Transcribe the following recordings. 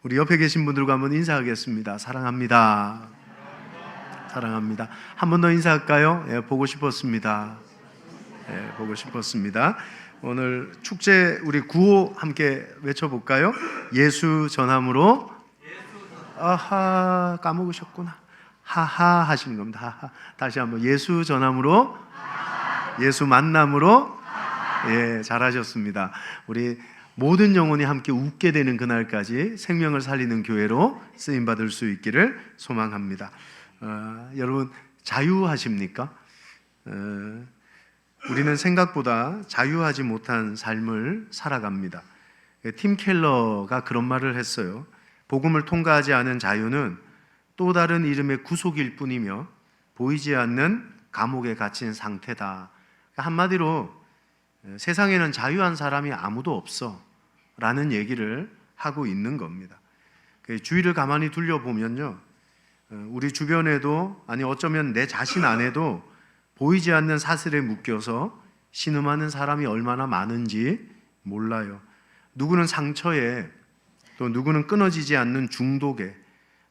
우리 옆에 계신 분들과 한번 인사하겠습니다. 사랑합니다. 사랑합니다. 한 번 더 인사할까요? 예, 보고 싶었습니다. 예, 보고 싶었습니다. 오늘 축제 우리 구호 함께 외쳐볼까요? 예수 전함으로. 아하, 까먹으셨구나. 하하 하시는 겁니다. 하하. 다시 한번 예수 전함으로, 예수 만남으로. 예, 잘하셨습니다. 우리 모든 영혼이 함께 웃게 되는 그날까지 생명을 살리는 교회로 쓰임받을 수 있기를 소망합니다. 여러분 자유하십니까? 우리는 생각보다 자유하지 못한 삶을 살아갑니다. 팀 켈러가 그런 말을 했어요. 복음을 통과하지 않은 자유는 또 다른 이름의 구속일 뿐이며 보이지 않는 감옥에 갇힌 상태다. 한마디로 세상에는 자유한 사람이 아무도 없어 라는 얘기를 하고 있는 겁니다. 주위를 가만히 둘러보면요, 우리 주변에도, 아니 어쩌면 내 자신 안에도 보이지 않는 사슬에 묶여서 신음하는 사람이 얼마나 많은지 몰라요. 누구는 상처에, 또 누구는 끊어지지 않는 중독에,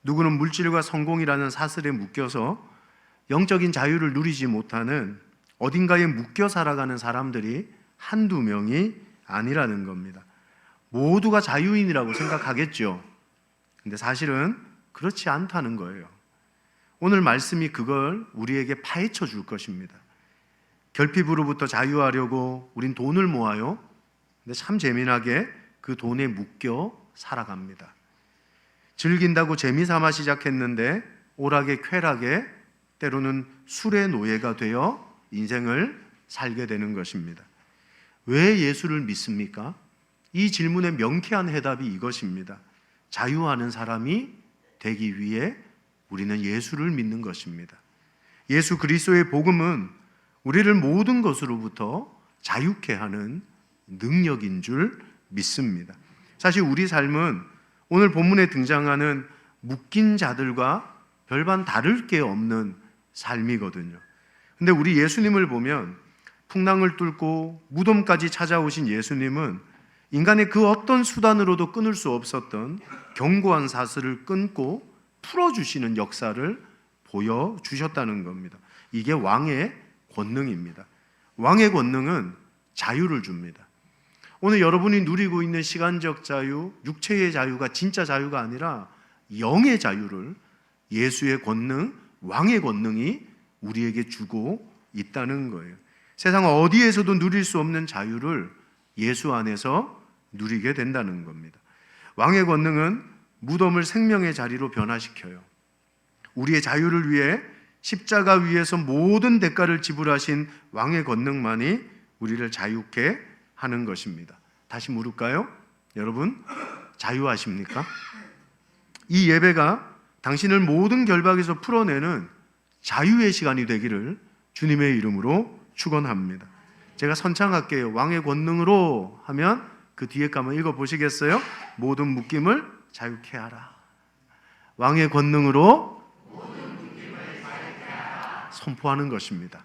누구는 물질과 성공이라는 사슬에 묶여서 영적인 자유를 누리지 못하는 어딘가에 묶여 살아가는 사람들이 한두 명이 아니라는 겁니다. 모두가 자유인이라고 생각하겠죠. 근데 사실은 그렇지 않다는 거예요. 오늘 말씀이 그걸 우리에게 파헤쳐 줄 것입니다. 결핍으로부터 자유하려고 우린 돈을 모아요. 근데 참 재미나게 그 돈에 묶여 살아갑니다. 즐긴다고 재미삼아 시작했는데 오락에 쾌락에, 때로는 술의 노예가 되어 인생을 살게 되는 것입니다. 왜 예수를 믿습니까? 이 질문의 명쾌한 해답이 이것입니다. 자유하는 사람이 되기 위해 우리는 예수를 믿는 것입니다. 예수 그리스도의 복음은 우리를 모든 것으로부터 자유케 하는 능력인 줄 믿습니다. 사실 우리 삶은 오늘 본문에 등장하는 묶인 자들과 별반 다를 게 없는 삶이거든요. 근데 우리 예수님을 보면 풍랑을 뚫고 무덤까지 찾아오신 예수님은 인간의 그 어떤 수단으로도 끊을 수 없었던 견고한 사슬을 끊고 풀어주시는 역사를 보여주셨다는 겁니다. 이게 왕의 권능입니다. 왕의 권능은 자유를 줍니다. 오늘 여러분이 누리고 있는 시간적 자유, 육체의 자유가 진짜 자유가 아니라 영의 자유를 예수의 권능, 왕의 권능이 우리에게 주고 있다는 거예요. 세상 어디에서도 누릴 수 없는 자유를 예수 안에서 누리게 된다는 겁니다. 왕의 권능은 무덤을 생명의 자리로 변화시켜요. 우리의 자유를 위해 십자가 위에서 모든 대가를 지불하신 왕의 권능만이 우리를 자유케 하는 것입니다. 다시 물을까요? 여러분, 자유하십니까? 이 예배가 당신을 모든 결박에서 풀어내는 자유의 시간이 되기를 주님의 이름으로 축원합니다. 제가 선창할게요. 왕의 권능으로 하면 그 뒤에 거 한번 읽어보시겠어요? 모든 묶임을 자유케 하라. 왕의 권능으로 선포하는 것입니다.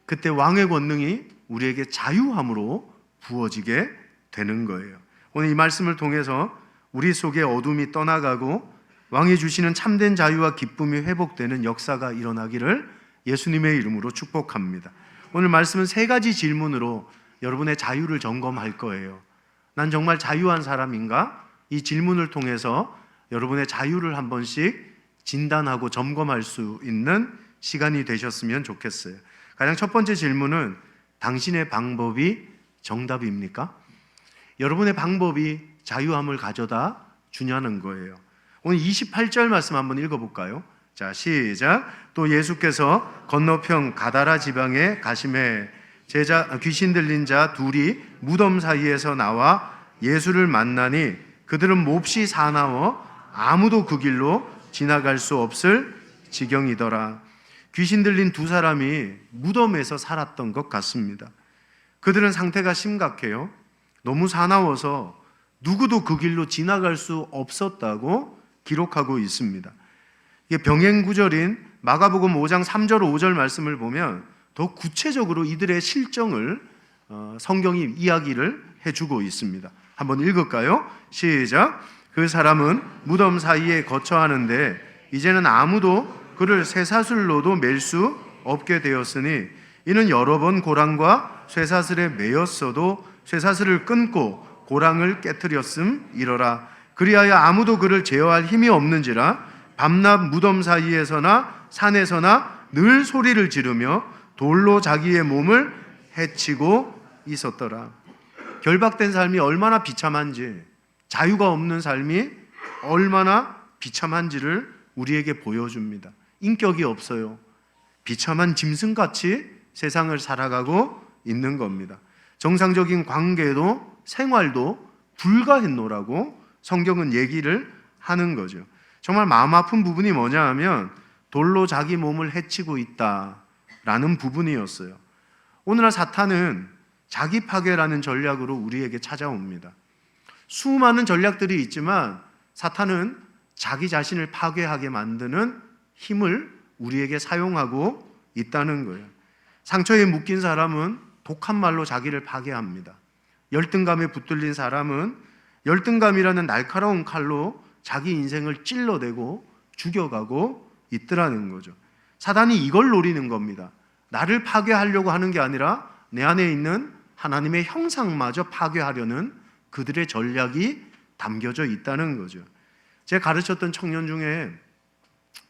그때 왕의 권능이 우리에게 자유함으로 부어지게 되는 거예요. 오늘 이 말씀을 통해서 우리 속의 어둠이 떠나가고 왕이 주시는 참된 자유와 기쁨이 회복되는 역사가 일어나기를 예수님의 이름으로 축복합니다. 오늘 말씀은 세 가지 질문으로 여러분의 자유를 점검할 거예요. 난 정말 자유한 사람인가? 이 질문을 통해서 여러분의 자유를 한 번씩 진단하고 점검할 수 있는 시간이 되셨으면 좋겠어요. 가장 첫 번째 질문은 당신의 방법이 정답입니까? 여러분의 방법이 자유함을 가져다 주냐는 거예요. 오늘 28절 말씀 한번 읽어볼까요? 자, 시작. 또 예수께서 건너편 가다라 지방에 가심에 귀신 들린 자 둘이 무덤 사이에서 나와 예수를 만나니 그들은 몹시 사나워 아무도 그 길로 지나갈 수 없을 지경이더라. 귀신 들린 두 사람이 무덤에서 살았던 것 같습니다. 그들은 상태가 심각해요. 너무 사나워서 누구도 그 길로 지나갈 수 없었다고 기록하고 있습니다. 이게 병행 구절인 마가복음 5장 3절 5절 말씀을 보면 더 구체적으로 이들의 실정을 성경이 이야기를 해주고 있습니다. 한번 읽을까요? 시작. 그 사람은 무덤 사이에 거처하는데 이제는 아무도 그를 쇠사슬로도 맬 수 없게 되었으니 이는 여러 번 고랑과 쇠사슬에 매였어도 쇠사슬을 끊고 고랑을 깨뜨렸음이러라. 그리하여 아무도 그를 제어할 힘이 없는지라 밤낮 무덤 사이에서나 산에서나 늘 소리를 지르며 돌로 자기의 몸을 해치고 있었더라. 결박된 삶이 얼마나 비참한지, 자유가 없는 삶이 얼마나 비참한지를 우리에게 보여줍니다. 인격이 없어요. 비참한 짐승같이 세상을 살아가고 있는 겁니다. 정상적인 관계도 생활도 불가했노라고 성경은 얘기를 하는 거죠. 정말 마음 아픈 부분이 뭐냐 하면 돌로 자기 몸을 해치고 있다라는 부분이었어요. 오늘날 사탄은 자기 파괴라는 전략으로 우리에게 찾아옵니다. 수많은 전략들이 있지만 사탄은 자기 자신을 파괴하게 만드는 힘을 우리에게 사용하고 있다는 거예요. 상처에 묶인 사람은 독한 말로 자기를 파괴합니다. 열등감에 붙들린 사람은 열등감이라는 날카로운 칼로 자기 인생을 찔러대고 죽여가고 있더라는 거죠. 사단이 이걸 노리는 겁니다. 나를 파괴하려고 하는 게 아니라 내 안에 있는 하나님의 형상마저 파괴하려는 그들의 전략이 담겨져 있다는 거죠. 제가 가르쳤던 청년 중에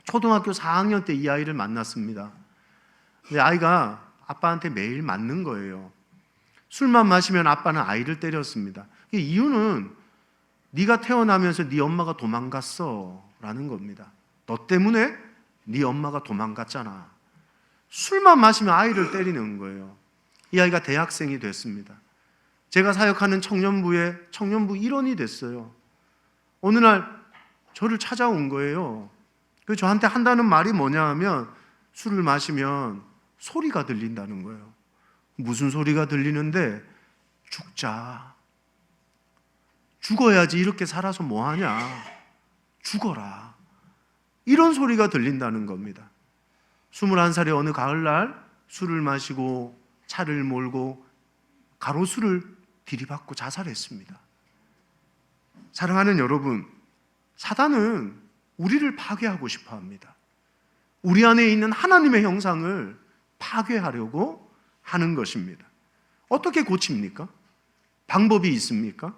초등학교 4학년 때 이 아이를 만났습니다. 근데 아이가 아빠한테 매일 맞는 거예요. 술만 마시면 아빠는 아이를 때렸습니다. 이유는 네가 태어나면서 네 엄마가 도망갔어 라는 겁니다. 너 때문에 네 엄마가 도망갔잖아. 술만 마시면 아이를 때리는 거예요. 이 아이가 대학생이 됐습니다. 제가 사역하는 청년부의 청년부 일원이 됐어요. 어느 날 저를 찾아온 거예요. 그래서 저한테 한다는 말이 뭐냐 하면 술을 마시면 소리가 들린다는 거예요. 무슨 소리가 들리는데 죽자. 죽어야지 이렇게 살아서 뭐하냐. 죽어라. 이런 소리가 들린다는 겁니다. 21살의 어느 가을날 술을 마시고 차를 몰고 가로수를 들이받고 자살했습니다. 사랑하는 여러분, 사단은 우리를 파괴하고 싶어 합니다. 우리 안에 있는 하나님의 형상을 파괴하려고 하는 것입니다. 어떻게 고칩니까? 방법이 있습니까?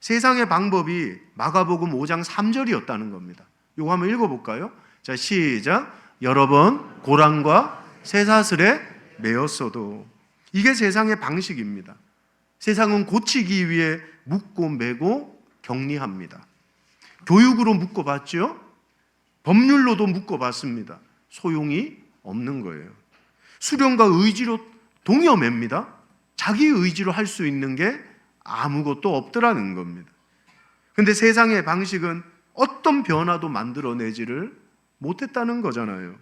세상의 방법이 마가복음 5장 3절이었다는 겁니다. 이거 한번 읽어볼까요? 자, 시작. 여러 번 고랑과 쇠사슬에 매였어도. 이게 세상의 방식입니다. 세상은 고치기 위해 묶고 매고 격리합니다. 교육으로 묶어봤죠? 법률로도 묶어봤습니다. 소용이 없는 거예요. 수련과 의지로 동여맵니다. 자기 의지로 할 수 있는 게 아무것도 없더라는 겁니다. 근데 세상의 방식은 어떤 변화도 만들어내지를 못했다는 거잖아요.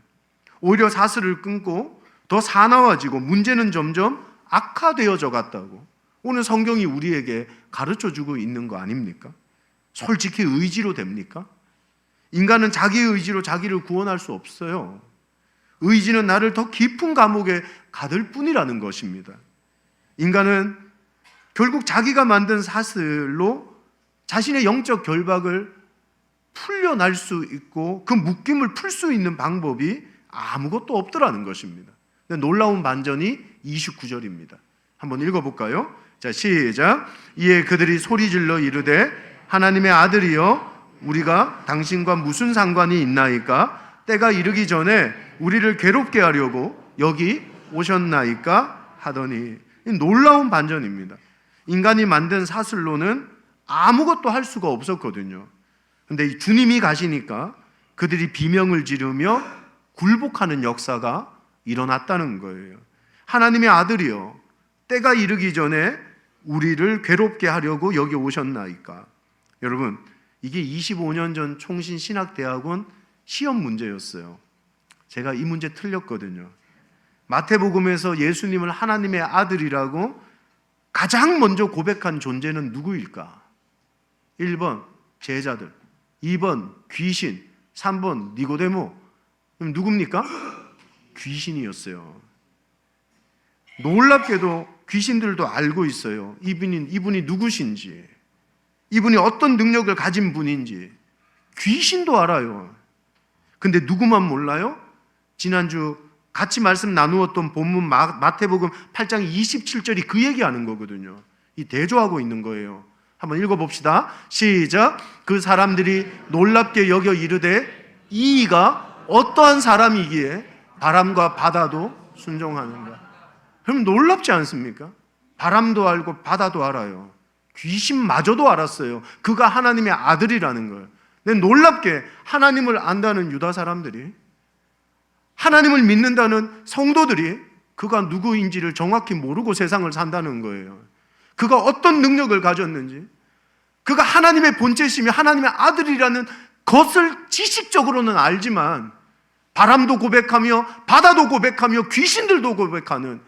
오히려 사슬을 끊고 더 사나워지고 문제는 점점 악화되어져 갔다고 오늘 성경이 우리에게 가르쳐주고 있는 거 아닙니까? 솔직히 의지로 됩니까? 인간은 자기 의지로 자기를 구원할 수 없어요. 의지는 나를 더 깊은 감옥에 가둘 뿐이라는 것입니다. 인간은 결국 자기가 만든 사슬로 자신의 영적 결박을 풀려날 수 있고 그 묶임을 풀 수 있는 방법이 아무것도 없더라는 것입니다. 놀라운 반전이 29절입니다. 한번 읽어볼까요? 자, 시작. 이에 그들이 소리질러 이르되 하나님의 아들이여 우리가 당신과 무슨 상관이 있나이까? 때가 이르기 전에 우리를 괴롭게 하려고 여기 오셨나이까? 하더니 놀라운 반전입니다. 인간이 만든 사슬로는 아무것도 할 수가 없었거든요. 근데 주님이 가시니까 그들이 비명을 지르며 굴복하는 역사가 일어났다는 거예요. 하나님의 아들이여 때가 이르기 전에 우리를 괴롭게 하려고 여기 오셨나이까? 여러분, 이게 25년 전 총신신학대학원 시험 문제였어요. 제가 이 문제 틀렸거든요. 마태복음에서 예수님을 하나님의 아들이라고 가장 먼저 고백한 존재는 누구일까? 1번 제자들, 2번 귀신, 3번 니고데모. 그럼 누굽니까? 귀신이었어요. 놀랍게도 귀신들도 알고 있어요. 이분이 누구신지. 이분이 어떤 능력을 가진 분인지 귀신도 알아요. 근데 누구만 몰라요? 지난주 같이 말씀 나누었던 본문 마태복음 8장 27절이 그 얘기하는 거거든요. 이 대조하고 있는 거예요. 한번 읽어봅시다. 시작. 그 사람들이 놀랍게 여겨 이르되 이 이가 어떠한 사람이기에 바람과 바다도 순종하는가. 그럼 놀랍지 않습니까? 바람도 알고 바다도 알아요. 귀신마저도 알았어요. 그가 하나님의 아들이라는 걸. 근데 놀랍게 하나님을 안다는 유다 사람들이, 하나님을 믿는다는 성도들이 그가 누구인지를 정확히 모르고 세상을 산다는 거예요. 그가 어떤 능력을 가졌는지, 그가 하나님의 본체시며 하나님의 아들이라는 것을 지식적으로는 알지만 바람도 고백하며 바다도 고백하며 귀신들도 고백하는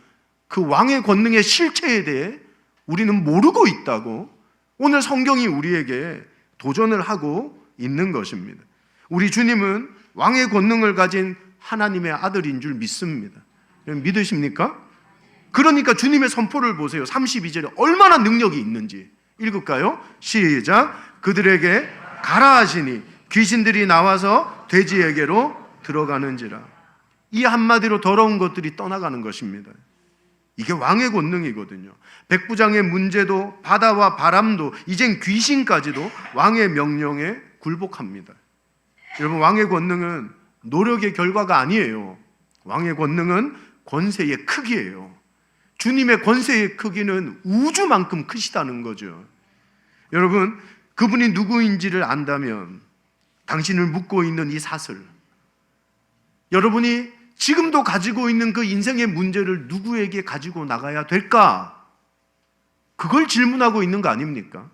그 왕의 권능의 실체에 대해 우리는 모르고 있다고 오늘 성경이 우리에게 도전을 하고 있는 것입니다. 우리 주님은 왕의 권능을 가진 하나님의 아들인 줄 믿습니다. 믿으십니까? 그러니까 주님의 선포를 보세요. 32절에 얼마나 능력이 있는지 읽을까요? 시작. 그들에게 가라 하시니 귀신들이 나와서 돼지에게로 들어가는지라. 이 한마디로 더러운 것들이 떠나가는 것입니다. 이게 왕의 권능이거든요. 백부장의 문제도 바다와 바람도 이젠 귀신까지도 왕의 명령에 굴복합니다. 여러분, 왕의 권능은 노력의 결과가 아니에요. 왕의 권능은 권세의 크기예요. 주님의 권세의 크기는 우주만큼 크시다는 거죠. 여러분, 그분이 누구인지를 안다면 당신을 묶고 있는 이 사슬, 여러분이 지금도 가지고 있는 그 인생의 문제를 누구에게 가지고 나가야 될까? 그걸 질문하고 있는 거 아닙니까?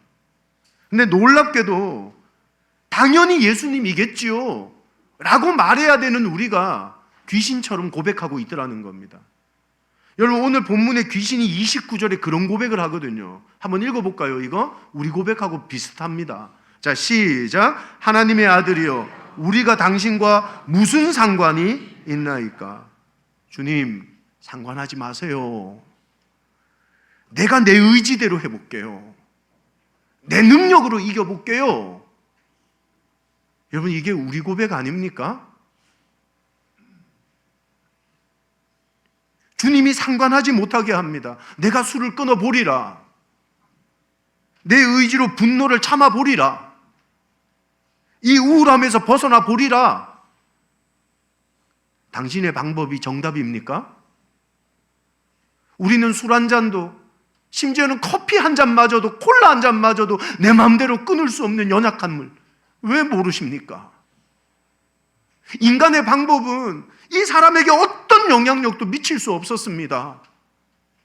근데 놀랍게도 당연히 예수님이겠지요 라고 말해야 되는 우리가 귀신처럼 고백하고 있더라는 겁니다. 여러분, 오늘 본문에 귀신이 29절에 그런 고백을 하거든요. 한번 읽어볼까요? 이거 우리 고백하고 비슷합니다. 자, 시작. 하나님의 아들이여 우리가 당신과 무슨 상관이 있나이까? 주님, 상관하지 마세요. 내가 내 의지대로 해볼게요. 내 능력으로 이겨볼게요. 여러분, 이게 우리 고백 아닙니까? 주님이 상관하지 못하게 합니다. 내가 술을 끊어보리라. 내 의지로 분노를 참아보리라. 이 우울함에서 벗어나 보리라. 당신의 방법이 정답입니까? 우리는 술 한 잔도, 심지어는 커피 한 잔마저도, 콜라 한 잔마저도 내 마음대로 끊을 수 없는 연약한 물. 왜 모르십니까? 인간의 방법은 이 사람에게 어떤 영향력도 미칠 수 없었습니다.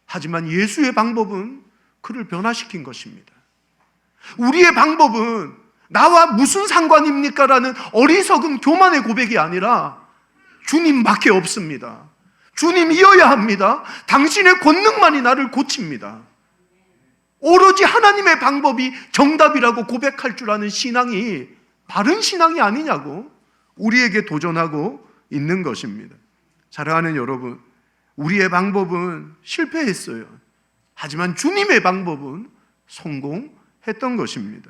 하지만 예수의 방법은 그를 변화시킨 것입니다. 우리의 방법은 나와 무슨 상관입니까? 라는 어리석은 교만의 고백이 아니라 주님밖에 없습니다. 주님이어야 합니다. 당신의 권능만이 나를 고칩니다. 오로지 하나님의 방법이 정답이라고 고백할 줄 아는 신앙이 바른 신앙이 아니냐고 우리에게 도전하고 있는 것입니다. 사랑하는 여러분, 우리의 방법은 실패했어요. 하지만 주님의 방법은 성공했던 것입니다.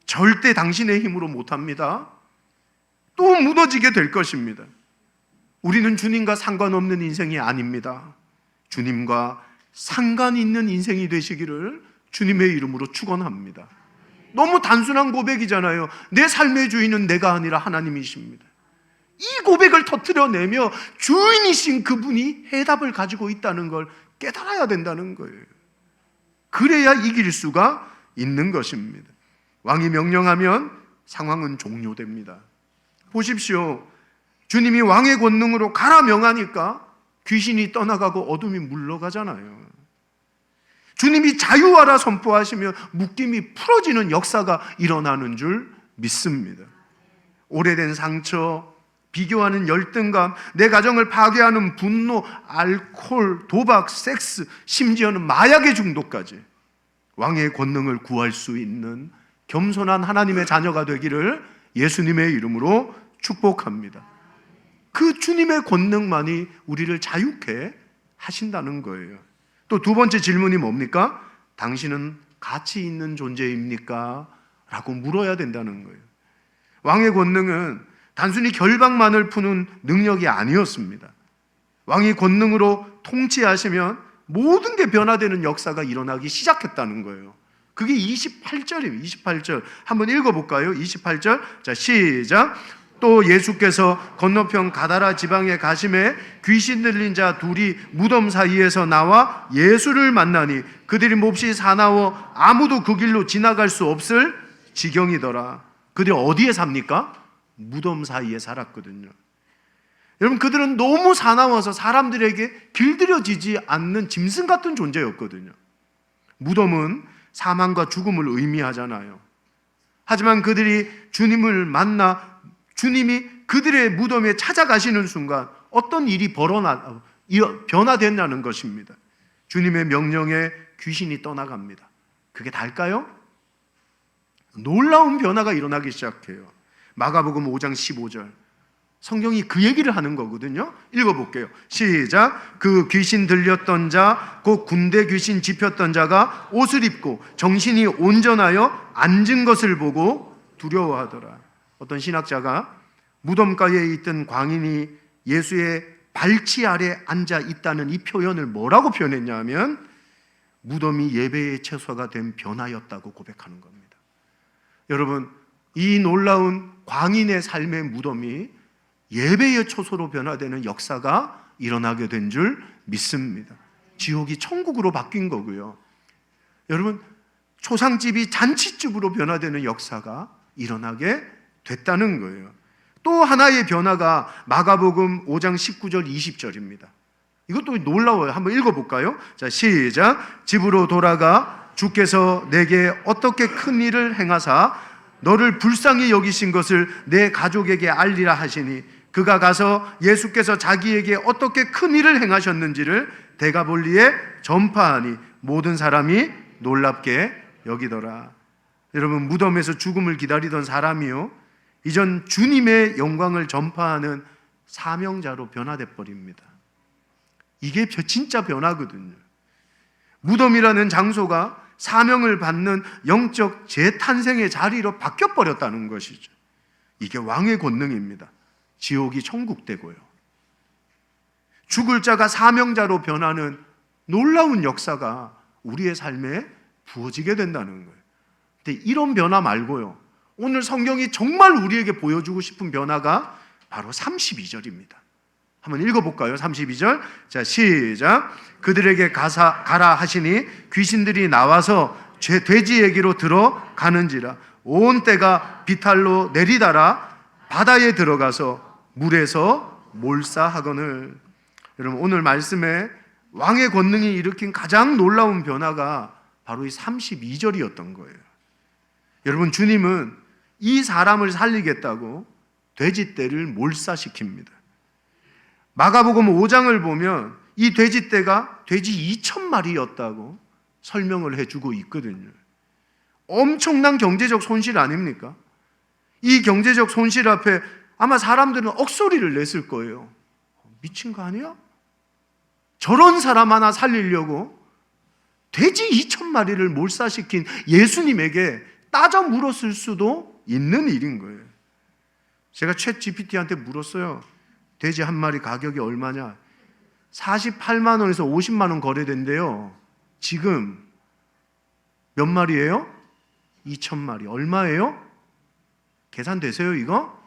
절대 당신의 힘으로 못합니다. 또 무너지게 될 것입니다. 우리는 주님과 상관없는 인생이 아닙니다. 주님과 상관 있는 인생이 되시기를 주님의 이름으로 축원합니다. 너무 단순한 고백이잖아요. 내 삶의 주인은 내가 아니라 하나님이십니다. 이 고백을 터뜨려내며 주인이신 그분이 해답을 가지고 있다는 걸 깨달아야 된다는 거예요. 그래야 이길 수가 있는 것입니다. 왕이 명령하면 상황은 종료됩니다. 보십시오. 주님이 왕의 권능으로 가라 명하니까 귀신이 떠나가고 어둠이 물러가잖아요. 주님이 자유하라 선포하시면 묶임이 풀어지는 역사가 일어나는 줄 믿습니다. 오래된 상처, 비교하는 열등감, 내 가정을 파괴하는 분노, 알코올, 도박, 섹스, 심지어는 마약의 중독까지 왕의 권능을 구할 수 있는 겸손한 하나님의 자녀가 되기를 예수님의 이름으로 축복합니다. 그 주님의 권능만이 우리를 자유케 하신다는 거예요. 또 두 번째 질문이 뭡니까? 당신은 가치 있는 존재입니까? 라고 물어야 된다는 거예요. 왕의 권능은 단순히 결박만을 푸는 능력이 아니었습니다. 왕이 권능으로 통치하시면 모든 게 변화되는 역사가 일어나기 시작했다는 거예요. 그게 28절입니다. 28절 한번 읽어볼까요? 28절 자 시작. 또 예수께서 건너편 가다라 지방에 가심에 귀신 들린 자 둘이 무덤 사이에서 나와 예수를 만나니 그들이 몹시 사나워 아무도 그 길로 지나갈 수 없을 지경이더라. 그들이 어디에 삽니까? 무덤 사이에 살았거든요. 여러분, 그들은 너무 사나워서 사람들에게 길들여지지 않는 짐승 같은 존재였거든요. 무덤은 사망과 죽음을 의미하잖아요. 하지만 그들이 주님을 만나 주님이 그들의 무덤에 찾아가시는 순간 어떤 일이 변화된다는 것입니다. 주님의 명령에 귀신이 떠나갑니다. 그게 달까요? 놀라운 변화가 일어나기 시작해요. 마가복음 5장 15절 성경이 그 얘기를 하는 거거든요. 읽어볼게요. 시작. 그 귀신 들렸던 자, 곧 군대 귀신 집혔던 자가 옷을 입고 정신이 온전하여 앉은 것을 보고 두려워하더라. 어떤 신학자가 무덤가에 있던 광인이 예수의 발치 아래 앉아 있다는 이 표현을 뭐라고 표현했냐면 무덤이 예배의 처소가 된 변화였다고 고백하는 겁니다. 여러분, 이 놀라운 광인의 삶의 무덤이 예배의 초소로 변화되는 역사가 일어나게 된 줄 믿습니다. 지옥이 천국으로 바뀐 거고요. 여러분, 초상집이 잔치집으로 변화되는 역사가 일어나게 됐다는 거예요. 또 하나의 변화가 마가복음 5장 19절 20절입니다. 이것도 놀라워요. 한번 읽어볼까요? 자, 시작. 집으로 돌아가 주께서 내게 어떻게 큰 일을 행하사 너를 불쌍히 여기신 것을 내 가족에게 알리라 하시니 그가 가서 예수께서 자기에게 어떻게 큰 일을 행하셨는지를 데가볼리에 전파하니 모든 사람이 놀랍게 여기더라. 여러분, 무덤에서 죽음을 기다리던 사람이요, 이전 주님의 영광을 전파하는 사명자로 변화돼 버립니다. 이게 진짜 변화거든요. 무덤이라는 장소가 사명을 받는 영적 재탄생의 자리로 바뀌어 버렸다는 것이죠. 이게 왕의 권능입니다. 지옥이 천국 되고요. 죽을 자가 사명자로 변하는 놀라운 역사가 우리의 삶에 부어지게 된다는 거예요. 근데 이런 변화 말고요, 오늘 성경이 정말 우리에게 보여주고 싶은 변화가 바로 32절입니다. 한번 읽어볼까요? 32절. 자, 시작. 그들에게 가라 하시니 귀신들이 나와서 돼지에게로 들어가는지라. 온 때가 비탈로 내리다라 바다에 들어가서 물에서 몰사하거늘. 여러분, 오늘 말씀에 왕의 권능이 일으킨 가장 놀라운 변화가 바로 이 32절이었던 거예요. 여러분, 주님은 이 사람을 살리겠다고 돼지떼를 몰사시킵니다. 마가복음 5장을 보면 이 돼지떼가 돼지 2,000마리였다고 설명을 해주고 있거든요. 엄청난 경제적 손실 아닙니까? 이 경제적 손실 앞에 아마 사람들은 억소리를 냈을 거예요. 미친 거 아니야? 저런 사람 하나 살리려고 돼지 2,000마리를 몰사시킨 예수님에게 따져 물었을 수도 있는 일인 거예요. 제가 챗 GPT한테 물었어요. 돼지 한 마리 가격이 얼마냐? 48만 원에서 50만 원 거래된대요. 지금 몇 마리예요? 2,000마리. 얼마예요? 계산되세요, 이거?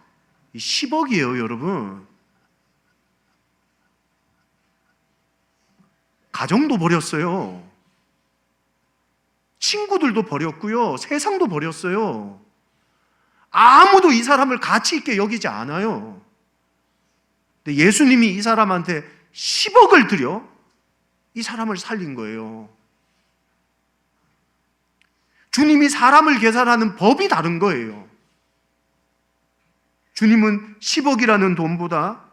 10억이에요, 여러분. 가정도 버렸어요. 친구들도 버렸고요. 세상도 버렸어요. 아무도 이 사람을 가치 있게 여기지 않아요. 근데 예수님이 이 사람한테 10억을 들여 이 사람을 살린 거예요. 주님이 사람을 계산하는 법이 다른 거예요. 주님은 10억이라는 돈보다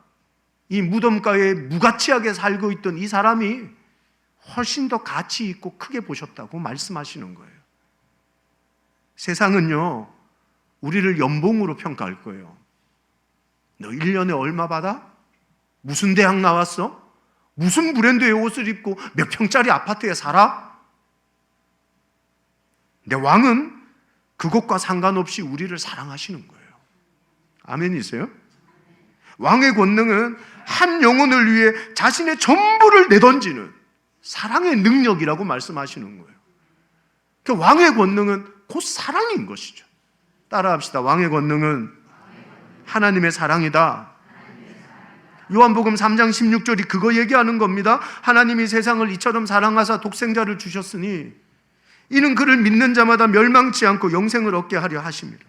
이 무덤가에 무가치하게 살고 있던 이 사람이 훨씬 더 가치 있고 크게 보셨다고 말씀하시는 거예요. 세상은요, 우리를 연봉으로 평가할 거예요. 너 1년에 얼마 받아? 무슨 대학 나왔어? 무슨 브랜드의 옷을 입고 몇 평짜리 아파트에 살아? 근데 왕은 그것과 상관없이 우리를 사랑하시는 거예요. 아멘이세요? 왕의 권능은 한 영혼을 위해 자신의 전부를 내던지는 사랑의 능력이라고 말씀하시는 거예요. 그 왕의 권능은 곧 사랑인 것이죠. 따라합시다. 왕의 권능은 하나님의 사랑이다. 요한복음 3장 16절이 그거 얘기하는 겁니다. 하나님이 세상을 이처럼 사랑하사 독생자를 주셨으니 이는 그를 믿는 자마다 멸망치 않고 영생을 얻게 하려 하심이라.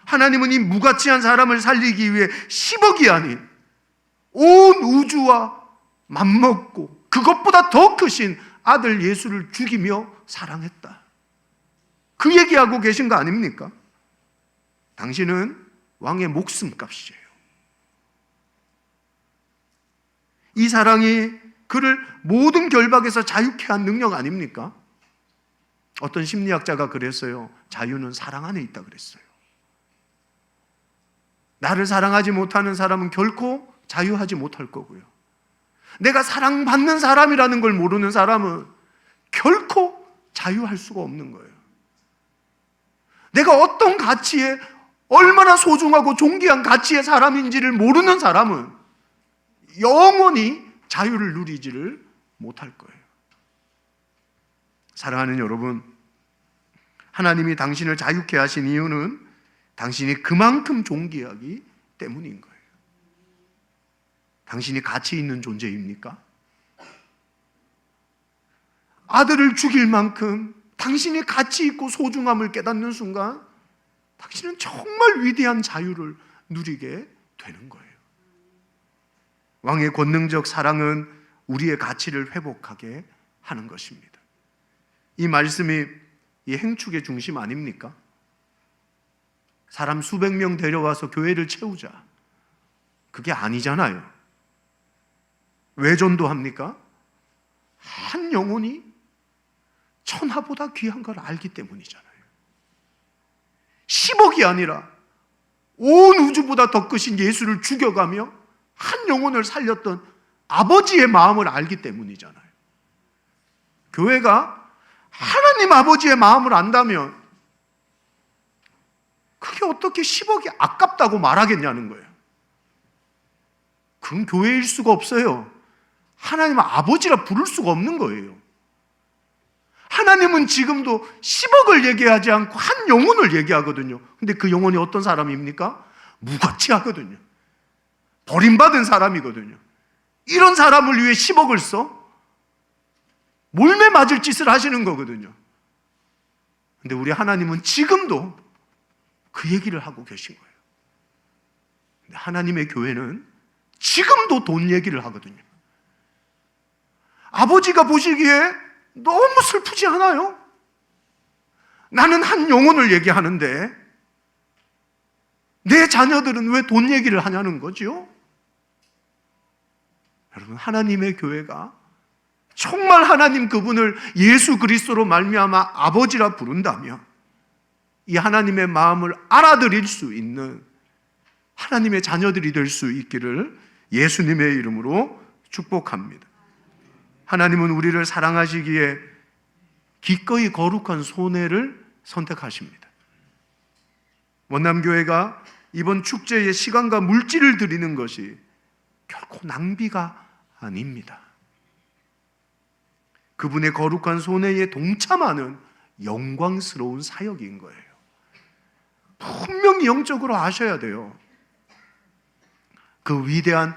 하나님은 이 무가치한 사람을 살리기 위해 10억이 아닌 온 우주와 맞먹고 그것보다 더 크신 아들 예수를 죽이며 사랑했다. 그 얘기하고 계신 거 아닙니까? 당신은 왕의 목숨값이에요. 이 사랑이 그를 모든 결박에서 자유케 한 능력 아닙니까? 어떤 심리학자가 그랬어요. 자유는 사랑 안에 있다 그랬어요. 나를 사랑하지 못하는 사람은 결코 자유하지 못할 거고요. 내가 사랑받는 사람이라는 걸 모르는 사람은 결코 자유할 수가 없는 거예요. 내가 어떤 가치에 얼마나 소중하고 존귀한 가치의 사람인지를 모르는 사람은 영원히 자유를 누리지를 못할 거예요. 사랑하는 여러분, 하나님이 당신을 자유케 하신 이유는 당신이 그만큼 존귀하기 때문인 거예요. 당신이 가치 있는 존재입니까? 아들을 죽일 만큼 당신이 가치 있고 소중함을 깨닫는 순간 당신은 정말 위대한 자유를 누리게 되는 거예요. 왕의 권능적 사랑은 우리의 가치를 회복하게 하는 것입니다. 이 말씀이 이 행축의 중심 아닙니까? 사람 수백 명 데려와서 교회를 채우자. 그게 아니잖아요. 왜 전도합니까? 한 영혼이 천하보다 귀한 걸 알기 때문이잖아요. 10억이 아니라 온 우주보다 더 크신 예수를 죽여가며 한 영혼을 살렸던 아버지의 마음을 알기 때문이잖아요. 교회가 하나님 아버지의 마음을 안다면 그게 어떻게 10억이 아깝다고 말하겠냐는 거예요. 그건 교회일 수가 없어요. 하나님 아버지라 부를 수가 없는 거예요. 하나님은 지금도 10억을 얘기하지 않고 한 영혼을 얘기하거든요. 근데 그 영혼이 어떤 사람입니까? 무가치하거든요. 버림받은 사람이거든요. 이런 사람을 위해 10억을 써? 몰매 맞을 짓을 하시는 거거든요. 근데 우리 하나님은 지금도 그 얘기를 하고 계신 거예요. 근데 하나님의 교회는 지금도 돈 얘기를 하거든요. 아버지가 보시기에 너무 슬프지 않아요? 나는 한 영혼을 얘기하는데 내 자녀들은 왜 돈 얘기를 하냐는 거죠? 여러분, 하나님의 교회가 정말 하나님 그분을 예수 그리스도로 말미암아 아버지라 부른다면 이 하나님의 마음을 알아들일 수 있는 하나님의 자녀들이 될 수 있기를 예수님의 이름으로 축복합니다. 하나님은 우리를 사랑하시기에 기꺼이 거룩한 손해를 선택하십니다. 원남교회가 이번 축제에 시간과 물질을 드리는 것이 결코 낭비가 아닙니다. 그분의 거룩한 손해에 동참하는 영광스러운 사역인 거예요. 분명히 영적으로 아셔야 돼요. 그 위대한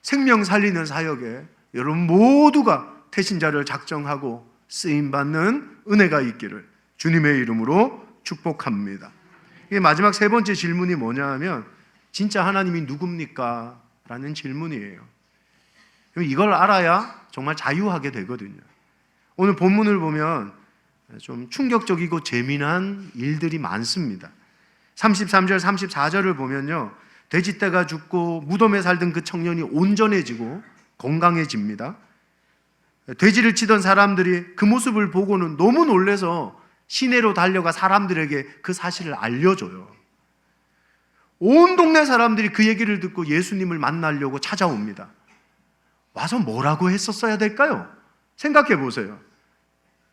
생명 살리는 사역에 여러분 모두가 태신자를 작정하고 쓰임받는 은혜가 있기를 주님의 이름으로 축복합니다. 마지막 세 번째 질문이 뭐냐 하면 진짜 하나님이 누굽니까? 라는 질문이에요. 이걸 알아야 정말 자유하게 되거든요. 오늘 본문을 보면 좀 충격적이고 재미난 일들이 많습니다. 33절, 34절을 보면요. 돼지떼가 죽고 무덤에 살던 그 청년이 온전해지고 건강해집니다. 돼지를 치던 사람들이 그 모습을 보고는 너무 놀라서 시내로 달려가 사람들에게 그 사실을 알려줘요. 온 동네 사람들이 그 얘기를 듣고 예수님을 만나려고 찾아옵니다. 와서 뭐라고 했었어야 될까요? 생각해 보세요.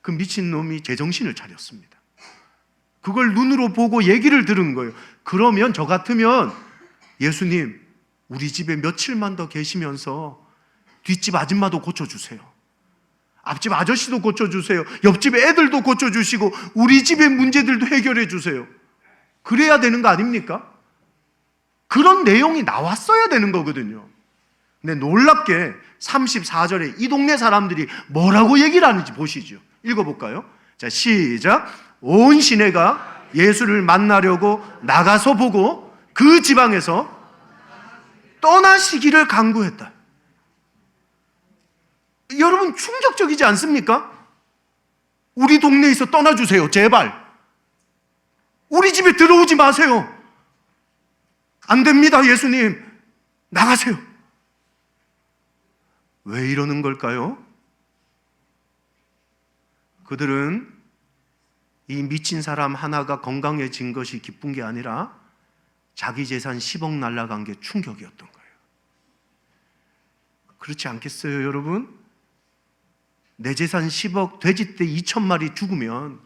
그 미친놈이 제정신을 차렸습니다. 그걸 눈으로 보고 얘기를 들은 거예요. 그러면 저 같으면 예수님, 우리 집에 며칠만 더 계시면서 뒷집 아줌마도 고쳐주세요. 앞집 아저씨도 고쳐주세요. 옆집 애들도 고쳐주시고 우리 집의 문제들도 해결해 주세요. 그래야 되는 거 아닙니까? 그런 내용이 나왔어야 되는 거거든요. 근데 놀랍게 34절에 이 동네 사람들이 뭐라고 얘기를 하는지 보시죠. 읽어볼까요? 자, 시작. 온 시내가 예수를 만나려고 나가서 보고 그 지방에서 떠나시기를 간구했다. 여러분, 충격적이지 않습니까? 우리 동네에서 떠나주세요, 제발. 우리 집에 들어오지 마세요. 안 됩니다, 예수님. 나가세요. 왜 이러는 걸까요? 그들은 이 미친 사람 하나가 건강해진 것이 기쁜 게 아니라 자기 재산 10억 날라간 게 충격이었던 거예요. 그렇지 않겠어요, 여러분? 내 재산 10억, 돼지떼 2,000마리 죽으면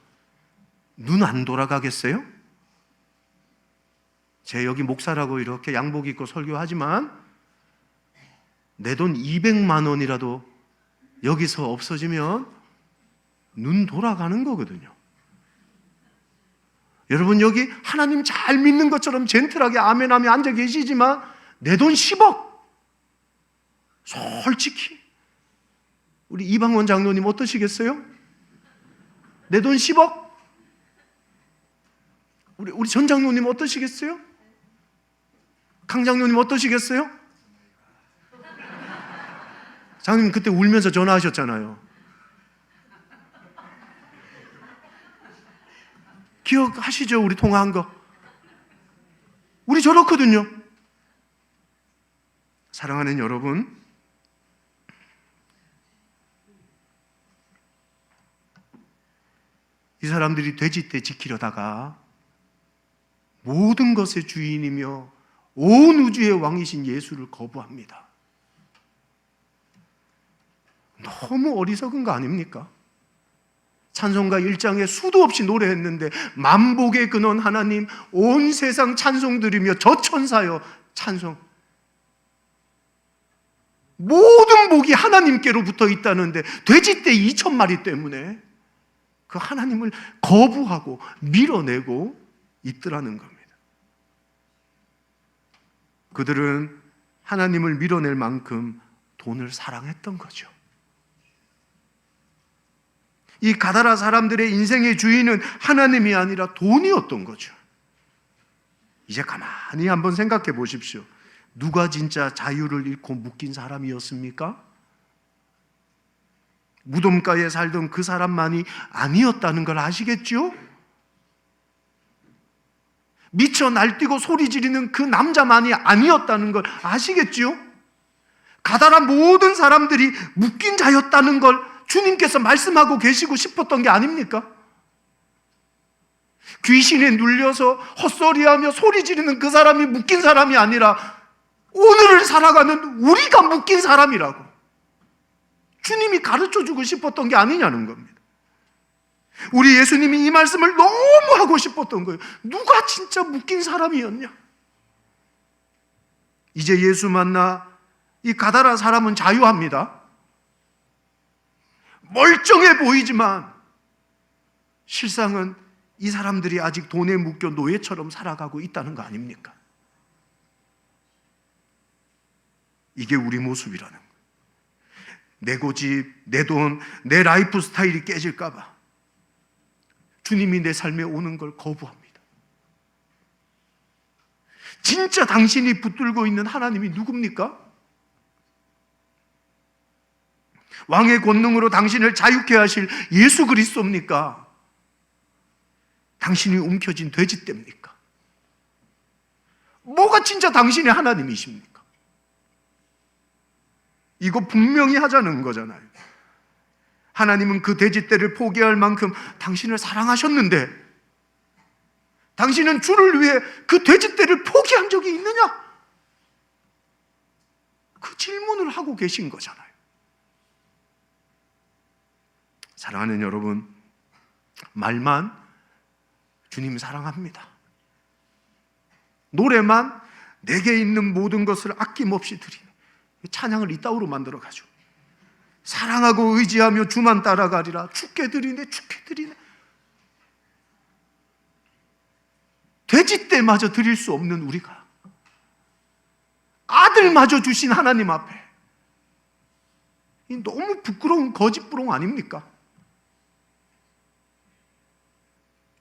눈 안 돌아가겠어요? 제 여기 목사라고 이렇게 양복 입고 설교하지만 내 돈 200만 원이라도 여기서 없어지면 눈 돌아가는 거거든요. 여러분, 여기 하나님 잘 믿는 것처럼 젠틀하게 아멘하며 앉아 계시지만 내 돈 10억, 솔직히 우리 이방원 장로님 어떠시겠어요? 내 돈 10억? 우리 전 장로님 어떠시겠어요? 강 장로님 어떠시겠어요? 장로님 그때 울면서 전화하셨잖아요. 기억하시죠? 우리 통화한 거. 우리 저렇거든요. 사랑하는 여러분, 이 사람들이 돼지떼 지키려다가 모든 것의 주인이며 온 우주의 왕이신 예수를 거부합니다. 너무 어리석은 거 아닙니까? 찬송가 1장에 수도 없이 노래했는데 만복의 근원 하나님, 온 세상 찬송 드리며 저 천사여 찬송. 모든 복이 하나님께로부터 있다는데 돼지떼 2,000마리 때문에 그 하나님을 거부하고 밀어내고 있더라는 겁니다. 그들은 하나님을 밀어낼 만큼 돈을 사랑했던 거죠. 이 가다라 사람들의 인생의 주인은 하나님이 아니라 돈이었던 거죠. 이제 가만히 한번 생각해 보십시오. 누가 진짜 자유를 잃고 묶인 사람이었습니까? 무덤가에 살던 그 사람만이 아니었다는 걸 아시겠죠? 미쳐 날뛰고 소리 지르는 그 남자만이 아니었다는 걸 아시겠죠? 가다라 모든 사람들이 묶인 자였다는 걸 주님께서 말씀하고 계시고 싶었던 게 아닙니까? 귀신에 눌려서 헛소리하며 소리 지르는 그 사람이 묶인 사람이 아니라 오늘을 살아가는 우리가 묶인 사람이라고 주님이 가르쳐주고 싶었던 게 아니냐는 겁니다. 우리 예수님이 이 말씀을 너무 하고 싶었던 거예요. 누가 진짜 묶인 사람이었냐? 이제 예수 만나 이 가다라 사람은 자유합니다. 멀쩡해 보이지만 실상은 이 사람들이 아직 돈에 묶여 노예처럼 살아가고 있다는 거 아닙니까? 이게 우리 모습이라는 거예요. 내 고집, 내 돈, 내 라이프 스타일이 깨질까 봐 주님이 내 삶에 오는 걸 거부합니다. 진짜 당신이 붙들고 있는 하나님이 누굽니까? 왕의 권능으로 당신을 자유케 하실 예수 그리스도입니까? 당신이 움켜쥔 돼지떼입니까? 뭐가 진짜 당신의 하나님이십니까? 이거 분명히 하자는 거잖아요. 하나님은 그 돼지떼를 포기할 만큼 당신을 사랑하셨는데 당신은 주를 위해 그 돼지떼를 포기한 적이 있느냐? 그 질문을 하고 계신 거잖아요. 사랑하는 여러분, 말만 주님 사랑합니다. 노래만 내게 있는 모든 것을 아낌없이 드리네. 찬양을 이따위로 만들어가지고 사랑하고 의지하며 주만 따라가리라. 죽게 드리네, 죽게 드리네. 돼지떼마저 드릴 수 없는 우리가 아들마저 주신 하나님 앞에 너무 부끄러운 거짓부렁 아닙니까?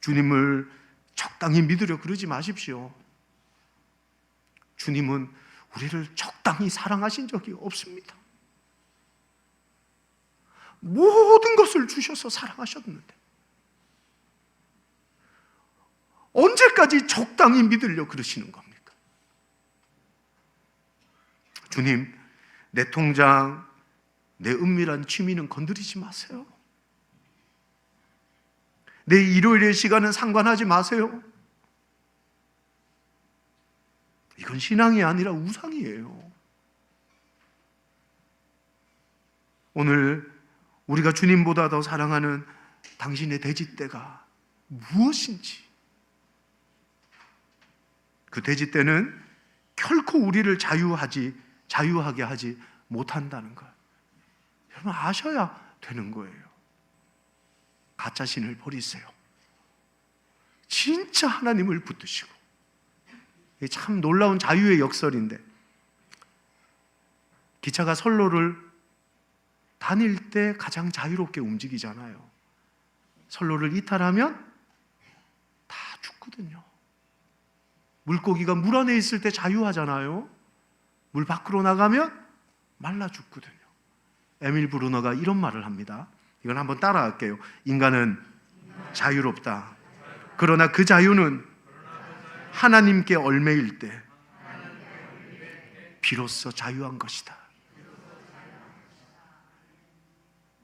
주님을 적당히 믿으려 그러지 마십시오. 주님은 우리를 적당히 사랑하신 적이 없습니다. 모든 것을 주셔서 사랑하셨는데 언제까지 적당히 믿으려 그러시는 겁니까? 주님, 내 통장, 내 은밀한 취미는 건드리지 마세요. 내 일요일의 시간은 상관하지 마세요. 이건 신앙이 아니라 우상이에요. 오늘 우리가 주님보다 더 사랑하는 당신의 돼지떼가 무엇인지, 그 돼지떼는 결코 우리를 자유하게 하지 못한다는 걸 여러분 아셔야 되는 거예요. 가짜 신을 버리세요. 진짜 하나님을 붙드시고. 참 놀라운 자유의 역설인데, 기차가 선로를 다닐 때 가장 자유롭게 움직이잖아요. 선로를 이탈하면 다 죽거든요. 물고기가 물 안에 있을 때 자유하잖아요. 물 밖으로 나가면 말라 죽거든요. 에밀 브루너가 이런 말을 합니다. 이건 한번 따라할게요. 인간은 자유롭다. 그러나 그 자유는 하나님께 얽매일 때 비로소 자유한 것이다.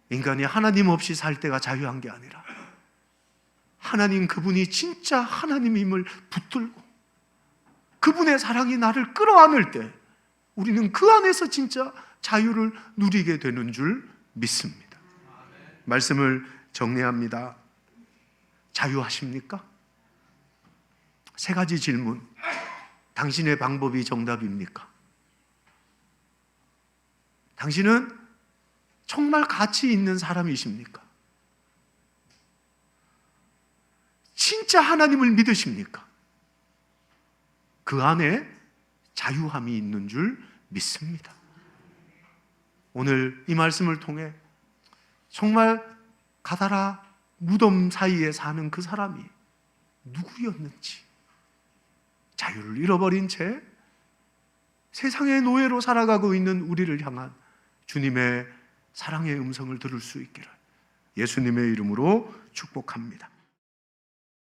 인간이 하나님 없이 살 때가 자유한 게 아니라 하나님, 그분이 진짜 하나님임을 붙들고 그분의 사랑이 나를 끌어안을 때 우리는 그 안에서 진짜 자유를 누리게 되는 줄 믿습니다. 말씀을 정리합니다. 자유하십니까? 세 가지 질문. 당신의 방법이 정답입니까? 당신은 정말 가치 있는 사람이십니까? 진짜 하나님을 믿으십니까? 그 안에 자유함이 있는 줄 믿습니다. 오늘 이 말씀을 통해 정말 가다라 무덤 사이에 사는 그 사람이 누구였는지, 자유를 잃어버린 채 세상의 노예로 살아가고 있는 우리를 향한 주님의 사랑의 음성을 들을 수 있기를 예수님의 이름으로 축복합니다.